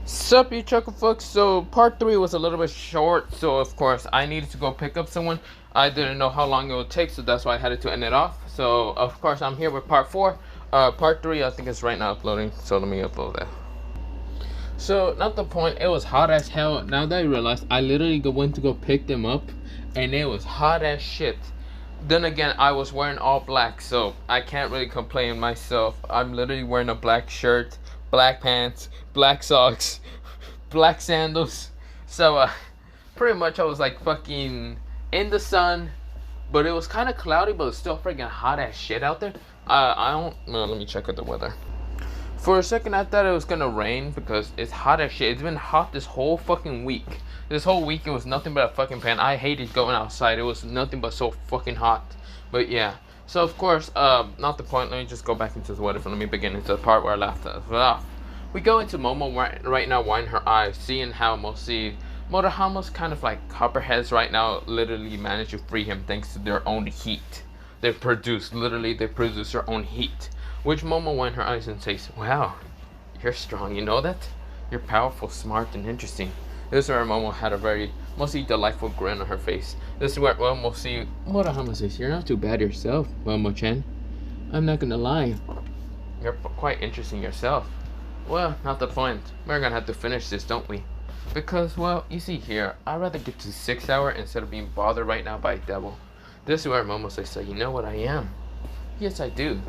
Sup, you chuckle folks. So part 3 was a little bit short, so of course I needed to go pick up someone. I didn't know how long it would take, so that's why I had to end it off. So of course I'm here with part 4. Part 3 I think is right now uploading, so let me upload that. So not the point, it was hot as hell. Now that I realized, I literally went to go pick them up and it was hot as shit. Then again, I was wearing all black, so I can't really complain myself. I'm literally wearing a black shirt, black pants, black socks, black sandals. So pretty much I was like fucking in the sun, but it was kind of cloudy, but it's still freaking hot as shit out there. I don't no, let me check out the weather. For a second I thought it was gonna rain because it's hot as shit. It's been hot this whole fucking week. This whole week it was nothing but a fucking pan. I hated going outside. It was nothing but so fucking hot. But yeah. So of course, not the point. Let me just go back into the weather. Let me begin into the part where I left off. We go into Momo right now, winding her eyes, seeing how mostly Murahama's kind of like copperheads right now literally manage to free him thanks to their own heat. They produce their own heat. Which Momo winds her eyes and says, "Wow, you're strong, you know that? You're powerful, smart, and interesting." This is where Momo had a very mostly delightful grin on her face. This is where mostly Murahama says, "You're not too bad yourself, Momo-chan. I'm not gonna lie. You're quite interesting yourself." Well, not the point. We're gonna have to finish this, don't we? Because, well, you see here, I'd rather get to 6 hour instead of being bothered right now by a devil. This is where Momo says, "You know what I am?" "Yes, I do.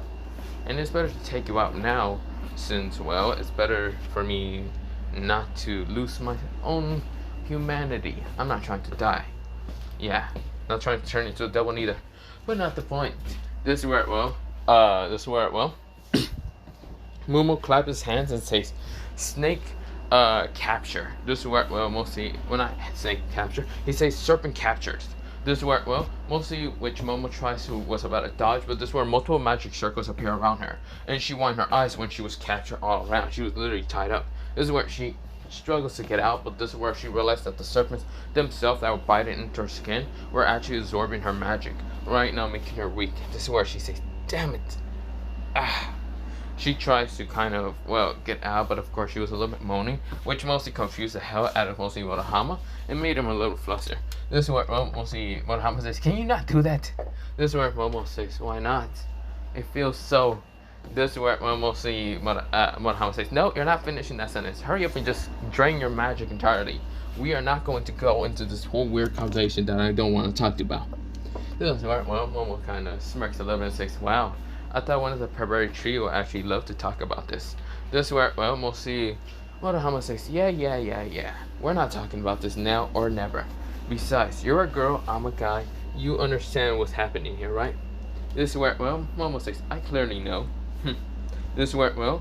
And it's better to take you out now, since, well, it's better for me not to lose my own humanity. I'm not trying to die. Yeah, not trying to turn into a devil neither. But not the point. This is where it will. Momo claps his hands and says, "Snake, capture." This is where it will. Mostly, when I say capture, he says serpent captures. This is where, well, mostly which Momo tries to was about to dodge, but this is where multiple magic circles appear around her, and she winded her eyes when she was captured all around. She was literally tied up. This is where she struggles to get out, but this is where she realized that the serpents themselves that were biting into her skin were actually absorbing her magic, right now making her weak. This is where she says, "Damn it." She tries to kind of, well, get out, but of course she was a little bit moaning, which mostly confused the hell out of mostly Murahama and made him a little fluster. This is where mostly Murahama says, "Can you not do that?" This is where Momo says, "Why not? It feels so." This is where mostly Murahama says, "No, you're not finishing that sentence. Hurry up and just drain your magic entirely. We are not going to go into this whole weird conversation that I don't want to talk about." This is where Momo kind of smirks a little bit and says, "Wow, I thought one of the Perberi trio actually loved to talk about this." This is where, well, mostly Murahama says, yeah. We're not talking about this now or never. Besides, you're a girl, I'm a guy. You understand what's happening here, right?" This is where, well, Momo says, "I clearly know." This is where, well,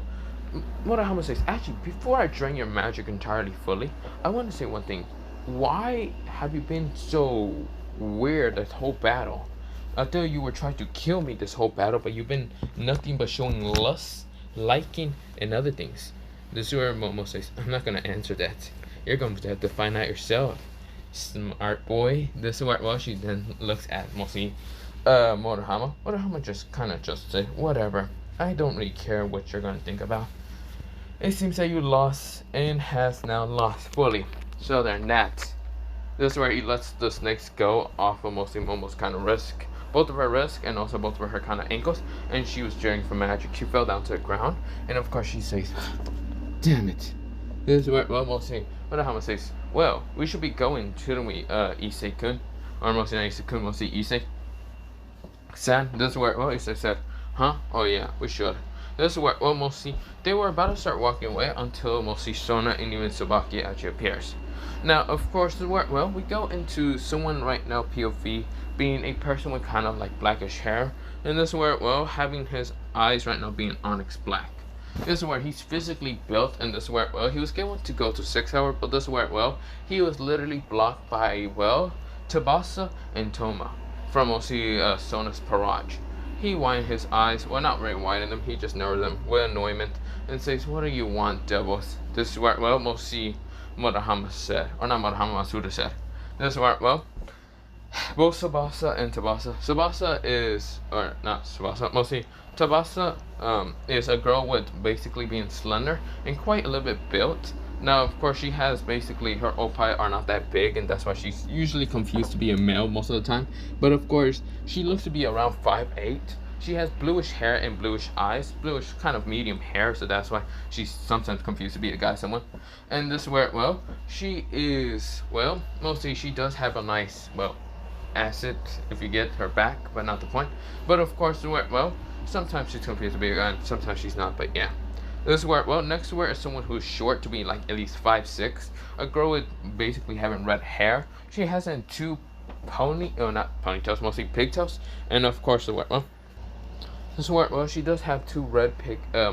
Murahama says, "Actually, before I drain your magic entirely fully, I want to say one thing. Why have you been so weird this whole battle? I thought you were trying to kill me this whole battle, but you've been nothing but showing lust, liking, and other things." This is where Momo says, "I'm not going to answer that. You're going to have to find out yourself, smart boy." This is where, well, she then looks at mostly Murahama. Murahama just kind of just say, "Whatever. I don't really care what you're going to think about. It seems that you lost and has now lost fully. So they're that." This is where he lets the snakes go off of mostly Momo's kind of wrist. Both of her wrists and also both of her kind of ankles, and she was jeering for magic. She fell down to the ground, and of course she says, "Damn it." This is where, well, mostly Murahama says, "Well, we should be going, shouldn't we, Issei-kun?" Or mostly not Issei-kun, mostly Issei-san. This is where, well, Issei said, "Huh? Oh yeah, we should." This is where, well, mostly they were about to start walking away until mostly Sona and even Tsubaki actually appears. Now, of course, this is where, well, we go into someone right now, POV, being a person with kind of like blackish hair, and this is where, well, having his eyes right now being onyx black. This is where he's physically built, and this is where, well, he was going to go to 6 hour, but this is where, well, he was literally blocked by, well, Tabasa and Toma from mostly Sona's barrage. He widened his eyes, well, not really widened them, he just narrowed them with annoyment and says, "What do you want, devils?" This is where, well, mostly Murahama said, or not Murahama, Masuda said. This is where, well, both Tsubasa and Tabasa. Tsubasa is, or not Tsubasa, mostly Tabasa is a girl with basically being slender and quite a little bit built. Now, of course, she has basically her opi are not that big, and that's why she's usually confused to be a male most of the time. But of course, she looks to be around 5'8". She has bluish hair and bluish eyes, bluish kind of medium hair, so that's why she's sometimes confused to be a guy someone. And this where, well, she is, well, mostly she does have a nice, well, acid if you get her back, but not the point. But of course, well, sometimes she's confused to be a guy, and sometimes she's not, but yeah. This is where, well, next to her is someone who's short to be like at least 5'6". A girl with basically having red hair. She has in two not ponytails, mostly pigtails. And of course, the well, this is where, well, she does have two red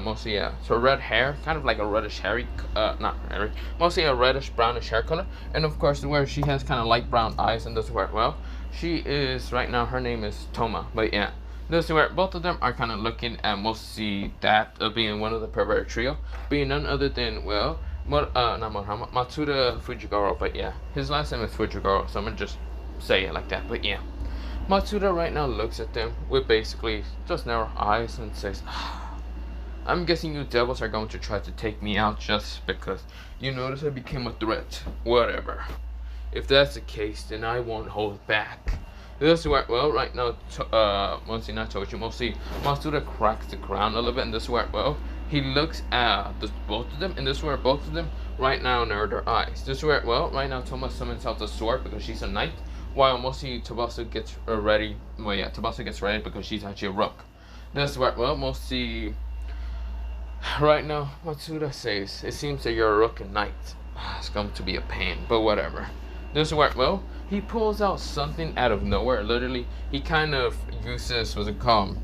mostly, yeah, so red hair, kind of like a reddish hairy, not hairy, mostly a reddish brownish hair color. And of course, where she has kind of light brown eyes. And this is where, well, she is right now, her name is Toma, but yeah. This is where both of them are kind of looking at mostly that of being one of the pervert trio, being none other than, well, not Mohammed, Matsuda Fujigoro, but yeah, his last name is Fujigoro, so I'm gonna just say it like that, but yeah. Matsuda right now looks at them with basically just narrow eyes and says, I'm guessing you devils are going to try to take me out just because you notice I became a threat. Whatever. If that's the case, then I won't hold back. This is where, well, right now, mostly not Tochi, mostly Matsuda cracks the ground a little bit, and this is where, well, he looks at both of them, and this is where both of them right now narrow their eyes. This is where, well, right now Toma summons out the sword because she's a knight, while mostly Tsubasa gets ready, well, yeah, Tsubasa gets ready because she's actually a rook. This is where, well, mostly, right now, Matsuda says, it seems that you're a rook and knight. It's going to be a pain, but whatever. This is where, well, he pulls out something out of nowhere. Literally, he kind of uses, what's it called?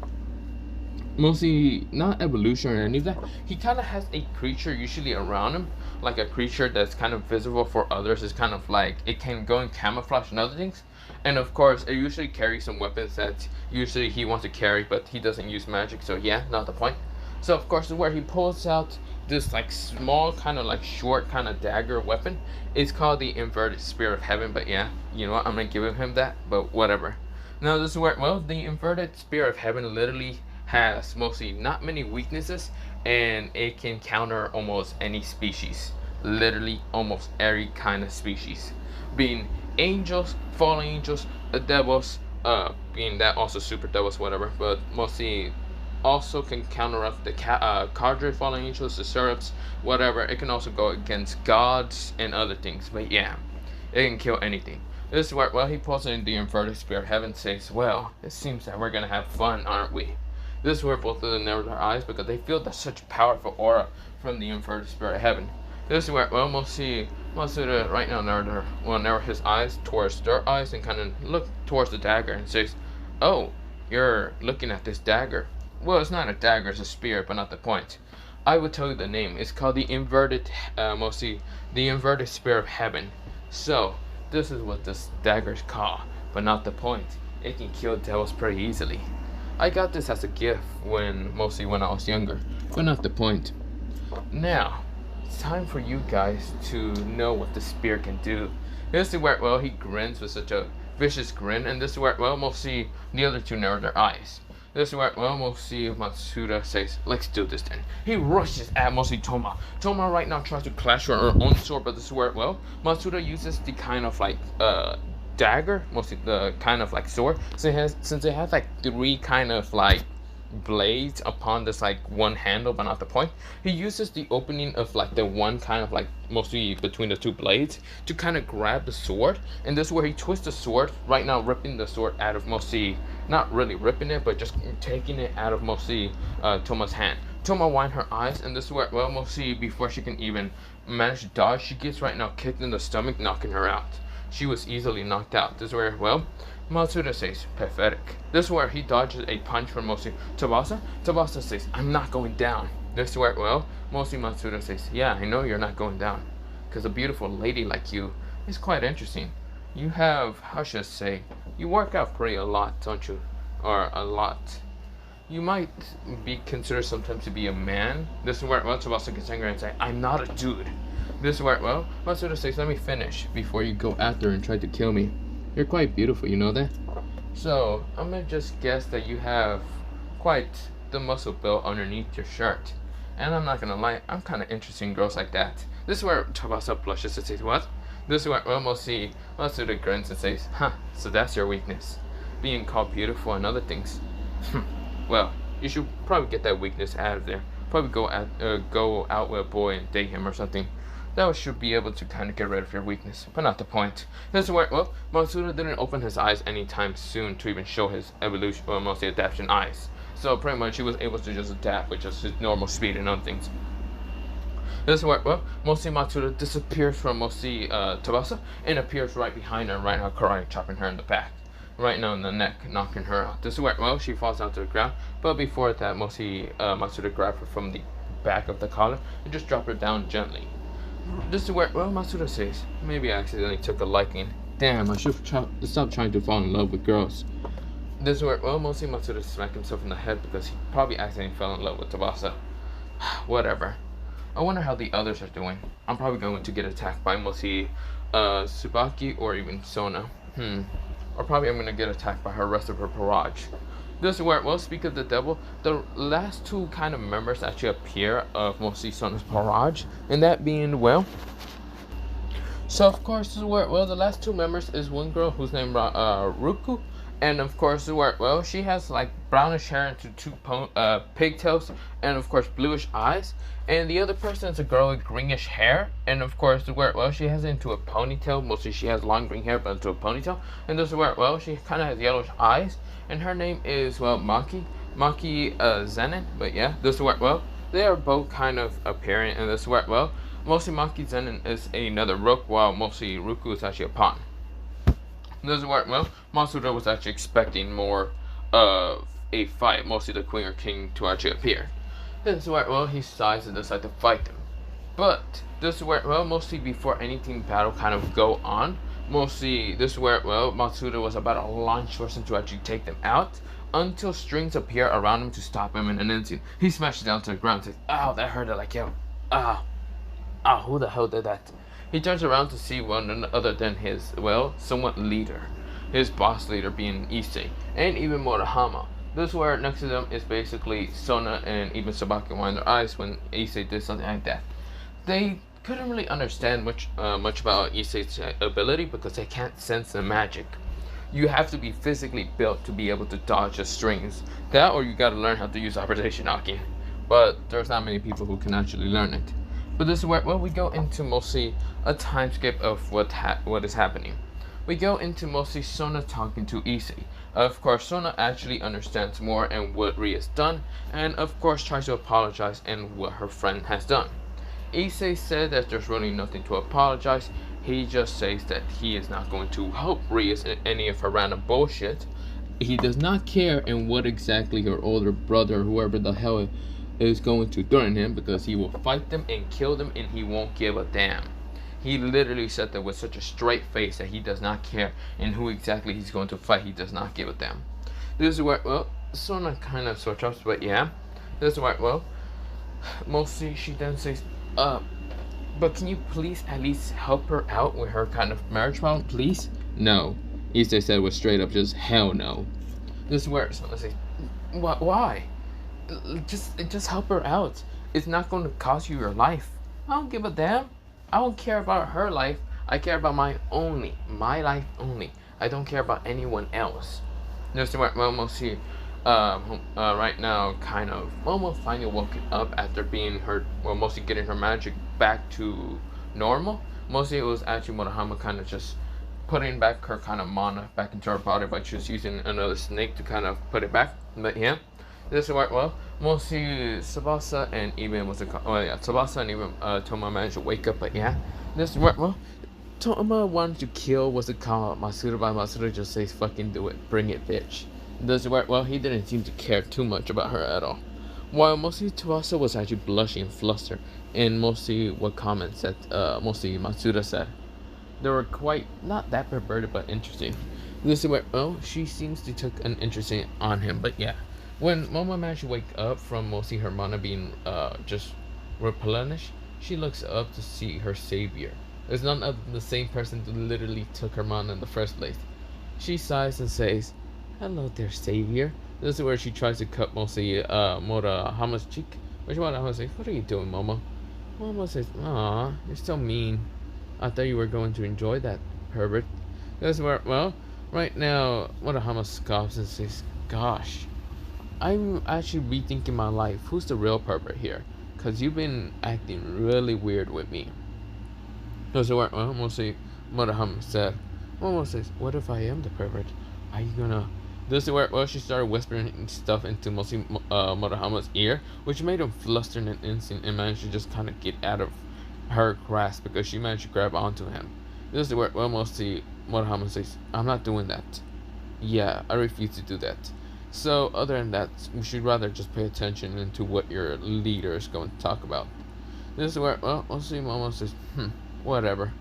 Mostly, not evolution or any of that. He kind of has a creature usually around him. Like a creature that's kind of visible for others. It's kind of like, it can go in camouflage and other things. And of course, it usually carries some weapons that usually he wants to carry, but he doesn't use magic. So yeah, not the point. So of course, where he pulls out this like small kind of like short kind of dagger weapon. It's called the inverted spear of heaven, but yeah, you know what, I'm gonna give him that, but whatever. Now this is where, well, the inverted spear of heaven literally has mostly not many weaknesses, and it can counter almost any species, literally almost every kind of species, being angels, fallen angels, devils, being that also super devils, whatever, but mostly also can counteract the cadre, fallen angels, the seraps, whatever. It can also go against gods and other things, but yeah, it can kill anything. This is where, well, he pulls in the inverted spear of heaven, says, well, it seems that we're gonna have fun, aren't we? This is where both of them narrow their eyes because they feel that such powerful aura from the inverted spear of heaven. This is where, well, mostly Matsuda right now narrow his eyes towards their eyes and kind of look towards the dagger and says, oh, you're looking at this dagger. Well, it's not a dagger, it's a spear, but not the point. I will tell you the name. It's called the inverted, mostly the inverted spear of heaven. So, this is what this dagger is called, but not the point. It can kill devils pretty easily. I got this as a gift mostly when I was younger, but not the point. Now, it's time for you guys to know what the spear can do. This is where, well, he grins with such a vicious grin, and this is where, well, mostly the other two narrow their eyes. This is where, well, mostly Matsuda says, let's do this then. He rushes at mostly Toma. Toma right now tries to clash with her own sword, but this is where, well, Matsuda uses the kind of like, dagger, mostly the kind of like sword. So since it has like three kind of like blades upon this like one handle, but not the point, he uses the opening of like the one kind of like mostly between the two blades to kind of grab the sword, and this is where he twists the sword, right now ripping the sword out of mostly, not really ripping it, but just taking it out of mostly Toma's hand. Toma winds her eyes, and this is where, well, mostly before she can even manage to dodge, she gets right now kicked in the stomach, knocking her out. She was easily knocked out. This is where, well, Matsuda says, pathetic. This is where he dodges a punch from mostly Tsubasa. Tsubasa says, I'm not going down. This is where, well, mostly Matsuda says, yeah, I know you're not going down, because a beautiful lady like you is quite interesting. You have, how should I say, you work out pretty a lot, don't you? Or a lot. You might be considered sometimes to be a man. This is where, well, Tsubasa gets angry and say, I'm not a dude. This is where, well, Matsuda says, let me finish before you go after and try to kill me. You're quite beautiful, you know that? So, I'm gonna just guess that you have quite the muscle built underneath your shirt. And I'm not gonna lie, I'm kinda interested in girls like that. This is where Tsubasa blushes and says, what? This is where, well, mostly Matsuda grins and says, huh, so that's your weakness. Being called beautiful and other things. Well, you should probably get that weakness out of there. Probably go out with a boy and date him or something. That should be able to kind of get rid of your weakness, but not the point. This is where, well, Matsuda didn't open his eyes anytime soon to even show his evolution, or mostly adaptation eyes. So pretty much he was able to just adapt with just his normal speed and other things. This is where, well, mostly Matsuda disappears from mostly Tsubasa and appears right behind her, right now karate chopping her in the back. Right now in the neck, knocking her out. This is where, well, she falls out to the ground, but before that, mostly Matsuda grabbed her from the back of the collar and just dropped her down gently. This is where, well, Matsuda says, maybe I accidentally took a liking. Damn, I should stop trying to fall in love with girls. This is where, well, mostly Matsuda smacked himself in the head because he probably accidentally fell in love with Tsubasa. Whatever. I wonder how the others are doing. I'm probably going to get attacked by mostly Tsubaki or even Sona. Or probably I'm going to get attacked by her rest of her barrage. This is where, well, speak of the devil, the last two kind of members actually appear of mostly Sona's barrage, and that being, well, so of course this is where, well, the last two members is one girl who's named Ruku, and of course this is where, well, she has like brownish hair into two pigtails, and of course bluish eyes, and the other person is a girl with greenish hair, and of course this is where, well, she has it into a ponytail. Mostly she has long green hair but into a ponytail, and this is where, well, she kind of has yellowish eyes. And her name is, well, Maki Zenin. But yeah, this is where, well, they are both kind of appearing. And this is where, well, mostly Maki Zenin is another rook, while mostly Ruku is actually a pawn. This is where, well, Matsuda was actually expecting more of a fight, mostly the queen or king to actually appear. This is where, well, he sighs and decides to fight them. But this is where, well, mostly before anything battle kind of go on, mostly this is where, well, Matsuda was about to launch force to actually take them out until strings appear around him to stop him in an instant. He smashes down to the ground and says, ow, that hurt, like, yo, who the hell did that? He turns around to see one other than his, well, somewhat leader, his boss leader being Issei, and even Murahama. This is where next to them is basically Sona and even Sabaki wind their eyes when Issei did something like that. They couldn't really understand much about Issei's ability because they can't sense the magic. You have to be physically built to be able to dodge the strings. That, or you gotta learn how to use opposition knocking. But there's not many people who can actually learn it. But this is where, well, we go into mostly a time skip of what is happening. We go into mostly Sona talking to Issei. Of course, Sona actually understands more and what Rie has done, and of course tries to apologize and what her friend has done. Issei said that there's really nothing to apologize. He just says that he is not going to help Rie in any of her random bullshit. He does not care in what exactly her older brother, whoever the hell is going to threaten him, because he will fight them and kill them and he won't give a damn. He literally said that with such a straight face that he does not care in who exactly he's going to fight. He does not give a damn. This is where, well, Sona kind of switch ups, but yeah. This is where, well, mostly she then says, but can you please at least help her out with her kind of marriage problem, please? No. Issei said with straight up just hell no. This is where Sona says, why? Just help her out. It's not going to cost you your life. I don't give a damn. I don't care about her life. I care about my life only. I don't care about anyone else. This is where, well, mostly right now kind of almost finally woken up after being hurt, well, mostly getting her magic back to normal. Mostly it was actually Murahama kind of just putting back her kind of mana back into her body by just using another snake to kind of put it back. But yeah, this is where, well, mostly Tsubasa and even Tsubasa and even Toma managed to wake up. But yeah, this is where, well, Toma wanted to kill Matsuda, but Matsuda just says fucking do it, bring it, bitch. This is where, well, he didn't seem to care too much about her at all. While mostly Tsubasa was actually blushing and flustered, and mostly what comments that mostly Matsuda said, they were quite not that perverted but interesting. This is where, well, she seems to took an interest on him. But yeah, when Momo managed to wake up from mostly her mana being just replenished, she looks up to see her savior. There's none other than the same person who literally took her mana in the first place. She sighs and says, hello there, savior. This is where she tries to cut mostly Murahama's cheek. Which Murahama says, what are you doing, Momo? Momo says, "Aw, you're so mean. I thought you were going to enjoy that, pervert." That's where, well, right now, Murahama scoffs and says, "Gosh, I'm actually rethinking my life. Who's the real pervert here? Because you've been acting really weird with me." That's where, well, mostly Murahama said, Momo says, "What if I am the pervert? Are you gonna..." This is where, well, she started whispering stuff into mostly Murahama's ear, which made him fluster in an instant and managed to just kind of get out of her grasp because she managed to grab onto him. This is where, well, mostly Murahama says, "I'm not doing that. Yeah, I refuse to do that. So, other than that, we should rather just pay attention into what your leader is going to talk about." This is where, well, mostly Momo says, whatever.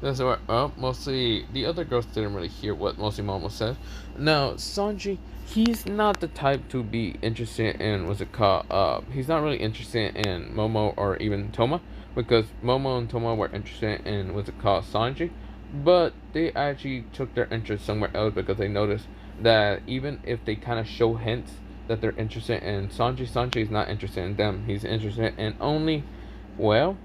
That's where, well, mostly the other girls didn't really hear what mostly Momo said. Now, Sanji, he's not the type to be interested in, what's it called? He's not really interested in Momo or even Toma, because Momo and Toma were interested in, what's it called, Sanji, but they actually took their interest somewhere else because they noticed that even if they kind of show hints that they're interested in Sanji, Sanji is not interested in them. He's interested in only, well,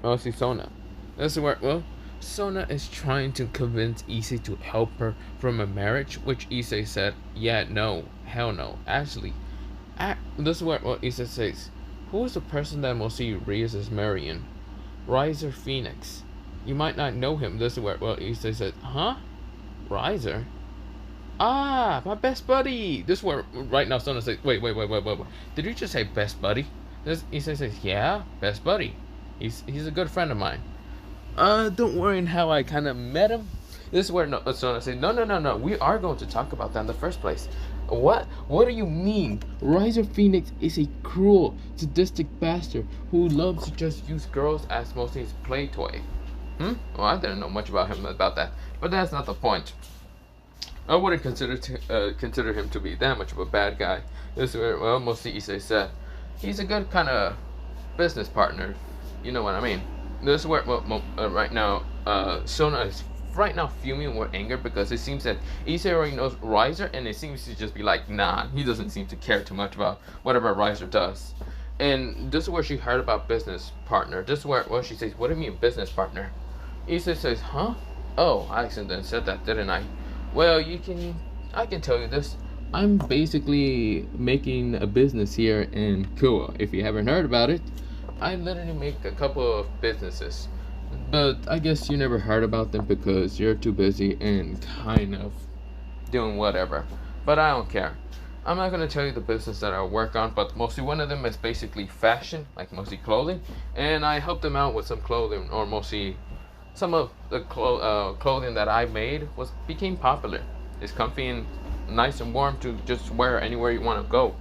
mostly Sona. That's where, well, Sona is trying to convince Issei to help her from a marriage, which Issei said, "Yeah, no, hell no. Actually, this is what Issei says. Who is the person that mostly Rias is marrying? Riser Phoenix. You might not know him." This is where, well, Issei said, "Huh? Riser? Ah, my best buddy." This is where, right now, Sona says, wait. Did you just say best buddy?" This Issei says, "Yeah, best buddy. He's a good friend of mine. Don't worry in how I kind of met him." This is where Sona says, no. We are going to talk about that in the first place. What? What do you mean? Riser Phoenix is a cruel, sadistic bastard who loves to just use girls as mostly his play toy. Well, I didn't know much about him about that, but that's not the point. I wouldn't consider him to be that much of a bad guy. This is where, well, mostly Issei said, he's a good kind of business partner. You know what I mean? This is where, well, right now, Sona is right now fuming with anger because it seems that Issei already knows Riser, and it seems to just be like, nah, he doesn't seem to care too much about whatever Riser does. And this is where she heard about business partner. This is where, well, she says, "What do you mean business partner?" Issei says, "Huh? Oh, I accidentally said that, didn't I? Well, I can tell you this. I'm basically making a business here in Kua. If you haven't heard about it, I literally make a couple of businesses. But I guess you never heard about them because you're too busy and kind of doing whatever. But I don't care. I'm not going to tell you the business that I work on, but mostly one of them is basically fashion, like mostly clothing. And I help them out with some clothing, or mostly some of the clothing that I made became popular. It's comfy and nice and warm to just wear anywhere you want to go.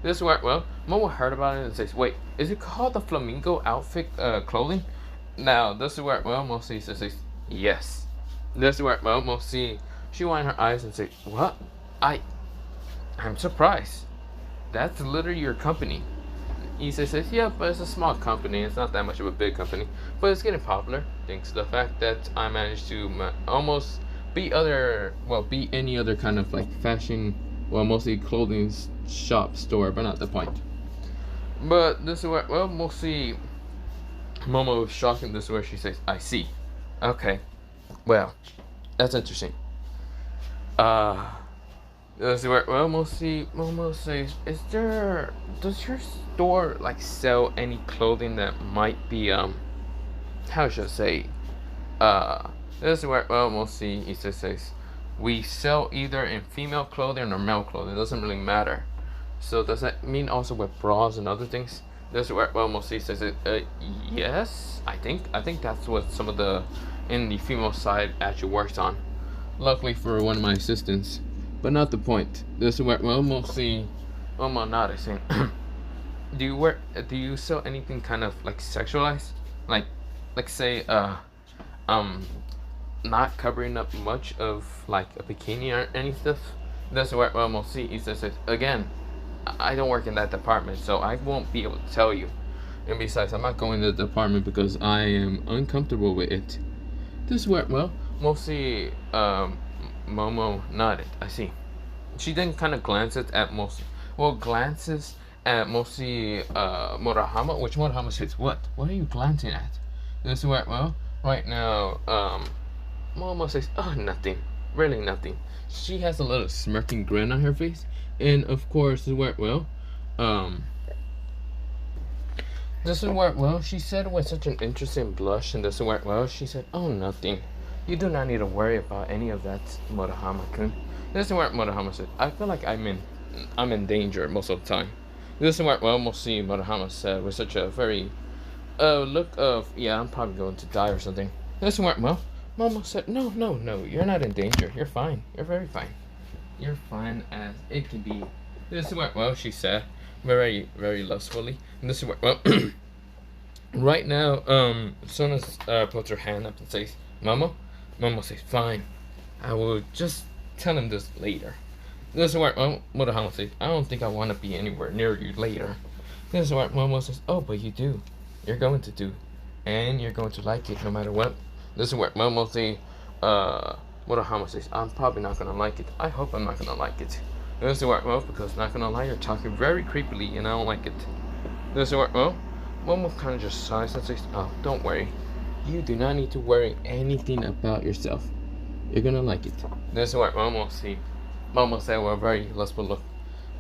This is where, well, Momo heard about it and says, "Wait, is it called the Flamingo outfit clothing?" Now, this is where, well, mostly says, "Yes." This is where, well, mostly she widened her eyes and said, "What? I'm surprised. That's literally your company." Issei says, "Yeah, but it's a small company. It's not that much of a big company, but it's getting popular thanks to the fact that I managed to almost be any other kind of like fashion, well, mostly clothing shop store, but not the point." But this is where, well, mostly Momo was shocked, and this is where she says, "I see. Okay, well, that's interesting." This is where, well, mostly Momo says, does your store like sell any clothing that might be how should I say, this is where, well, mostly Issei says, "We sell either in female clothing or male clothing. It doesn't really matter." So does that mean also with bras and other things? This is where, well, mostly says it. Yes, I think that's what some of the in the female side actually works on. Luckily for one of my assistants, but not the point. This is where, well, mostly, well, not I saying, do you sell anything kind of like sexualized, like say not covering up much of like a bikini or any stuff? This is where, well, mostly Issa says, "Again, I don't work in that department, so I won't be able to tell you. And besides, I'm not going to the department because I am uncomfortable with it." This is where, well, mostly Momo nodded. "I see." She then kind of glances at mostly Murahama, which Murahama says, "What? What are you glancing at?" This is where, well, right now, Momo says, "Oh, nothing, really nothing." She has a little smirking grin on her face, and of course, this is where, well, um, this is where, well, she said with such an interesting blush, and this is where, well, she said, "Oh, nothing. You do not need to worry about any of that, Murahama-kun." This is where Murahama said, "I feel like I'm in danger most of the time." This is where, well, we'll see Murahama said with such a very look of, yeah, I'm probably going to die or something. This is where, well, Momo said, "No, no, no, you're not in danger. You're fine. You're very fine. You're fine as it can be." This is where, well, she said, very, very lustfully. And this is where, well, right now, Sona puts her hand up and says, "Momo?" Momo says, "Fine. I will just tell him this later." This is where, well, Murahama says, "I don't think I want to be anywhere near you later." This is where Momo says, "Oh, but you do. You're going to do. And you're going to like it no matter what." This is where Momo says, Murahama says, "I'm probably not going to like it. I hope I'm not going to like it." This is where, well, because not going to lie, you're talking very creepily and I don't like it. This is where, well, Momo kind of just sighs and says, "Oh, don't worry. You do not need to worry anything about yourself. You're going to like it." This is where Momo said with a very lustful look.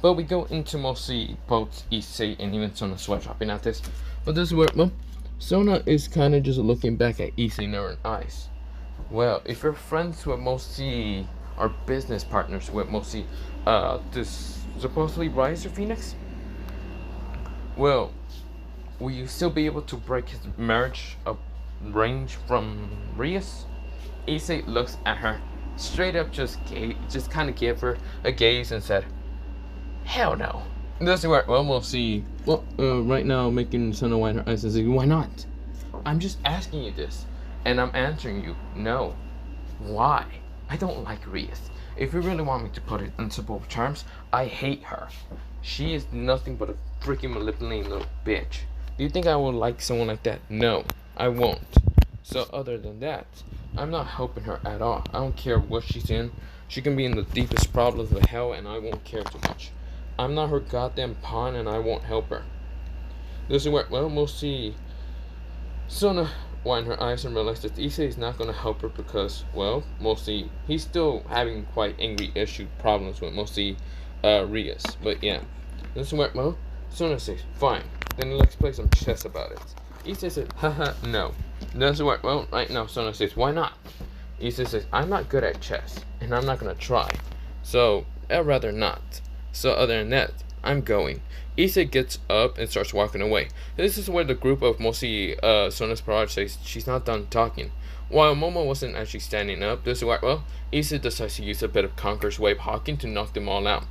But we go into mostly both Issei and even Sona sweat dropping at this. But this is where, well, Sona is kind of just looking back at Issei in her eyes. Well, if you're friends with mostly, or business partners with mostly, this supposedly Riser Phoenix, well, will you still be able to break his marriage range from Rias? Issei looks at her, straight up just kind of gave her a gaze and said, "Hell no." This is where, well, we'll see. Well, right now, making Sona white her eyes and say, "Why not? I'm just asking you this, and I'm answering you, no. Why? I don't like Rias. If you really want me to put it in simple terms, I hate her. She is nothing but a freaking manipulating little bitch. Do you think I would like someone like that? No, I won't. So other than that, I'm not helping her at all. I don't care what she's in. She can be in the deepest problems of hell and I won't care too much. I'm not her goddamn pawn and I won't help her." This is where, well, we'll see Sona widen her eyes and realize that Issei is not going to help her because, well, mostly he's still having quite angry problems with mostly Rias. But yeah, this is where, well, Sona says, "Fine, then let's play some chess about it." Issei says, "Haha, no." This is where, well, right now Sona says, "Why not?" Issei says, "I'm not good at chess and I'm not going to try. So I'd rather not. So other than that, I'm going." Issei gets up and starts walking away. This is where the group of mostly Sona's Parage says she's not done talking. While Momo wasn't actually standing up, this is where, well, Issei decides to use a bit of Conqueror's Wave hawking to knock them all out.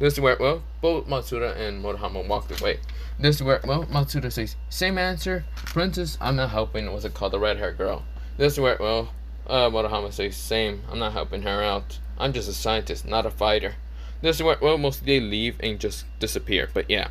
This is where, well, both Matsuda and Murahama walked away. This is where, well, Matsuda says, "Same answer, Princess, I'm not helping what's it called, the red-haired girl." This is where, well, Murahama says, "Same, I'm not helping her out. I'm just a scientist, not a fighter." This is where, well, mostly they leave and just disappear. But yeah,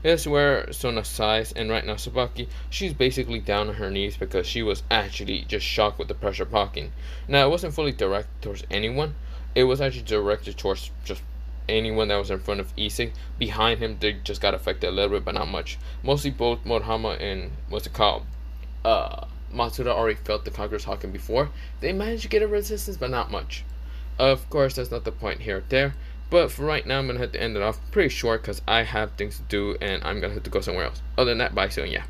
this is where Sona sighs, and right now Sabaki, she's basically down on her knees because she was actually just shocked with the pressure pocking. Now, it wasn't fully directed towards anyone. It was actually directed towards just anyone that was in front of Issei. Behind him, they just got affected a little bit, but not much. Mostly both Murahama and, what's it called, Matsuda already felt the Conqueror's hawking before. They managed to get a resistance, but not much. Of course, that's not the point here or there. But for right now, I'm going to have to end it off pretty short because I have things to do and I'm going to have to go somewhere else. Other than that, bye soon, yeah.